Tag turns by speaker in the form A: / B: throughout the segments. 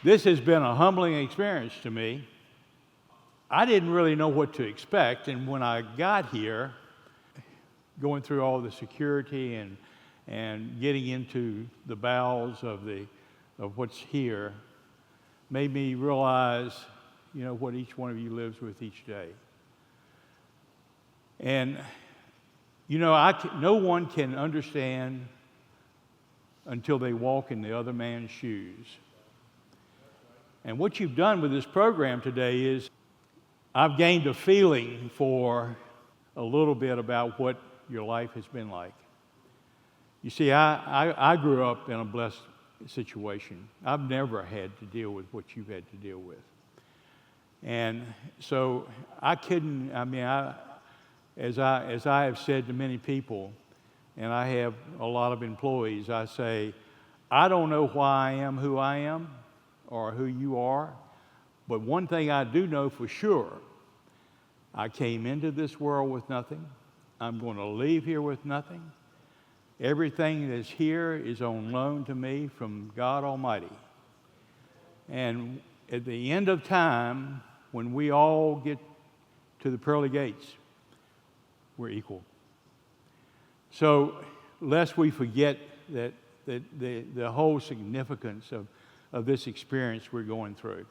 A: This has been a humbling experience to me. I didn't really know what to expect, and when I got here, going through all the security and getting into the bowels of what's here made me realize, what each one of you lives with each day. And, no one can understand until they walk in the other man's shoes. And what you've done with this program today is I've gained a feeling for a little bit about what your life has been like. You see, I grew up in a blessed situation. I've never had to deal with what you've had to deal with. And so as I have said to many people, and I have a lot of employees, I say, I don't know why I am who I am or who you are, but one thing I do know for sure, I came into this world with nothing. I'm going to leave here with nothing. Everything that's here is on loan to me from God Almighty. And at the end of time, when we all get to the pearly gates, we're equal. So, lest we forget that the whole significance of this experience we're going through.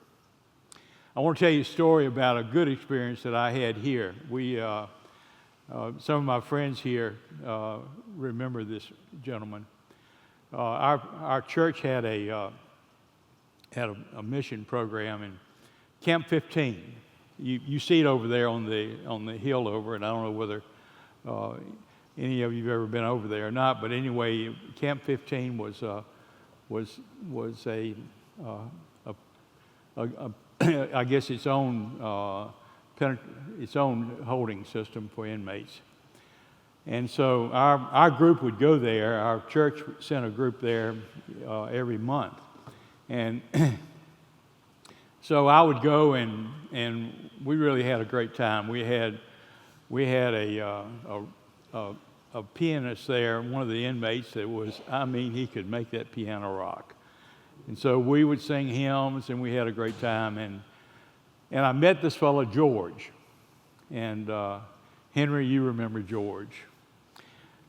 A: I want to tell you a story about a good experience that I had here. Some of my friends here remember this gentleman. Our church had a mission program in Camp 15. You see it over there on the hill over, and I don't know whether any of you have ever been over there or not. But anyway, Camp 15 was I guess its own holding system for inmates. And so our group would go there. Our church sent a group there every month. And so I would go, and we really had a great time. We had a pianist there, one of the inmates that was, he could make that piano rock. And so we would sing hymns, and we had a great time. And I met this fellow, George. And Henry, you remember George.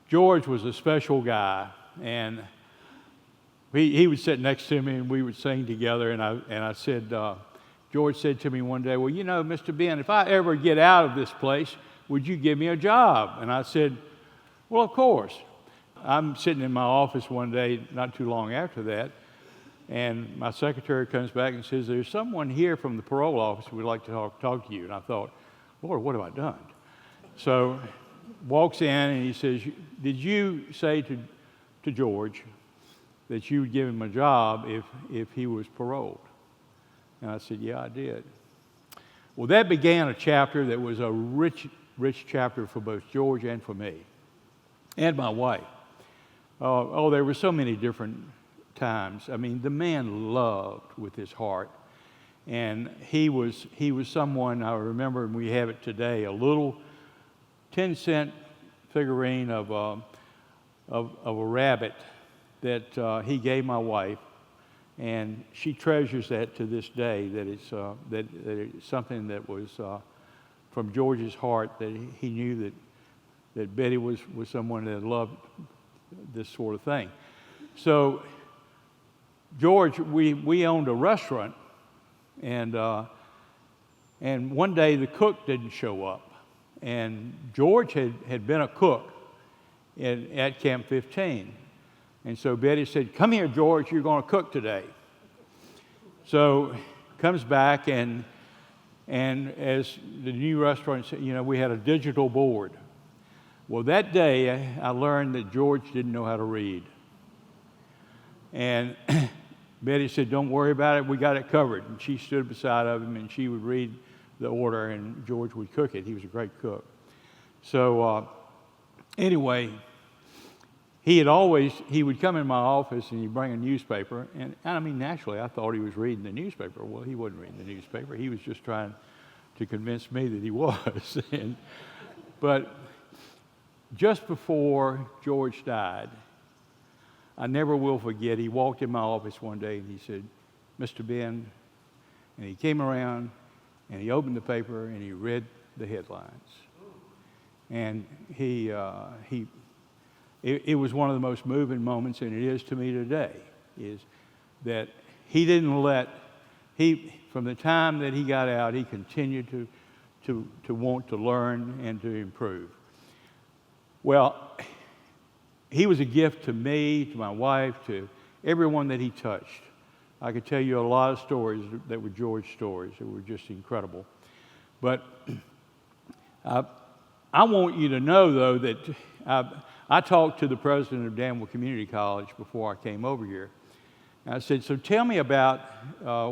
A: George was a special guy, and he would sit next to me, and we would sing together. And I said, George said to me one day, well, Mr. Ben, if I ever get out of this place, would you give me a job? And I said, well, of course. I'm sitting in my office one day, not too long after that, and my secretary comes back and says, there's someone here from the parole office who would like to talk to you. And I thought, Lord, what have I done? So walks in, and he says, did you say to George that you would give him a job if he was paroled? And I said, yeah, I did. Well, that began a chapter that was a rich chapter for both George and for me and my wife. There were so many different times. The man loved with his heart, and he was someone, I remember, and we have it today, a little 10-cent figurine of a rabbit that he gave my wife, and she treasures that to this day. That it's something that was from George's heart, that he knew that Betty was someone that loved this sort of thing. So George, we owned a restaurant, and one day the cook didn't show up, and George had been a cook at Camp 15, and so Betty said, come here, George, you're going to cook today. So comes back, and as the new restaurant, we had a digital board. Well, that day I learned that George didn't know how to read, and Betty said, don't worry about it, we got it covered. And she stood beside of him, and she would read the order, and George would cook it. He was a great cook. So anyway, he would come in my office, and he'd bring a newspaper. And naturally, I thought he was reading the newspaper. Well, he wasn't reading the newspaper. He was just trying to convince me that he was. But just before George died, I never will forget, he walked in my office one day and he said, Mr. Ben, and he came around and he opened the paper and he read the headlines. And it was one of the most moving moments, and it is to me today, is that he didn't from the time that he got out, he continued to want to learn and to improve. Well, he was a gift to me, to my wife, to everyone that he touched. I could tell you a lot of stories that were George stories that were just incredible. But I want you to know, though, that I talked to the president of Davenport Community College before I came over here. And I said, so tell me about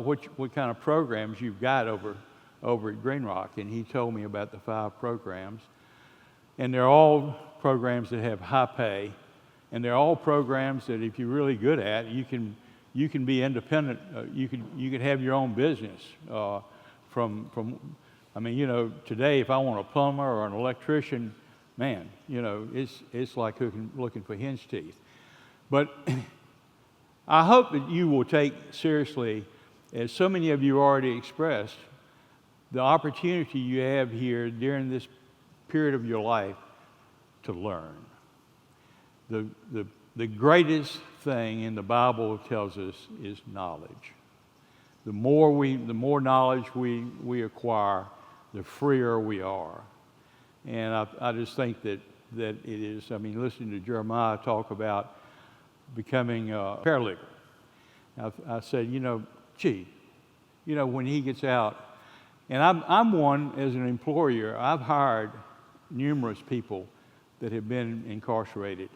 A: what kind of programs you've got over at Green Rock. And he told me about the 5 programs. And they're all programs that have high pay. And they're all programs that if you're really good at, you can be independent. You could have your own business. Today if I want a plumber or an electrician, man, it's like looking for hen's teeth. But I hope that you will take seriously, as so many of you already expressed, the opportunity you have here during this period of your life to learn. The greatest thing in the Bible tells us is knowledge. The more knowledge we acquire, the freer we are. And I just think that it is, listening to Jeremiah talk about becoming a paralegal. I said, when he gets out, and I'm one, as an employer, I've hired numerous people that have been incarcerated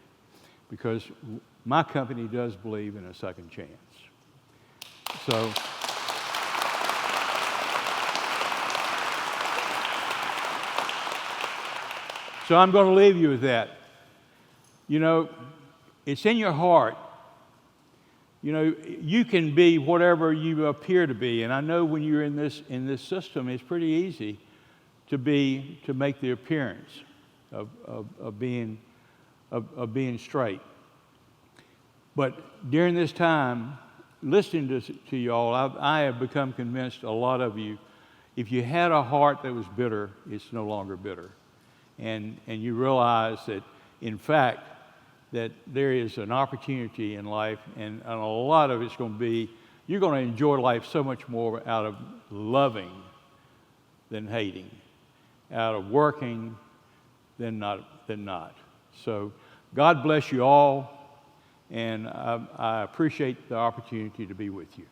A: because my company does believe in a second chance. So I'm going to leave you with that. It's in your heart. You can be whatever you appear to be, and I know when you're in this system, it's pretty easy to make the appearance of being straight. But during this time, listening to you all, I have become convinced, a lot of you, if you had a heart that was bitter, it's no longer bitter. And you realize that, in fact, that there is an opportunity in life, and a lot of it's going to be, you're going to enjoy life so much more out of loving than hating, out of working than not. So God bless you all, and I appreciate the opportunity to be with you.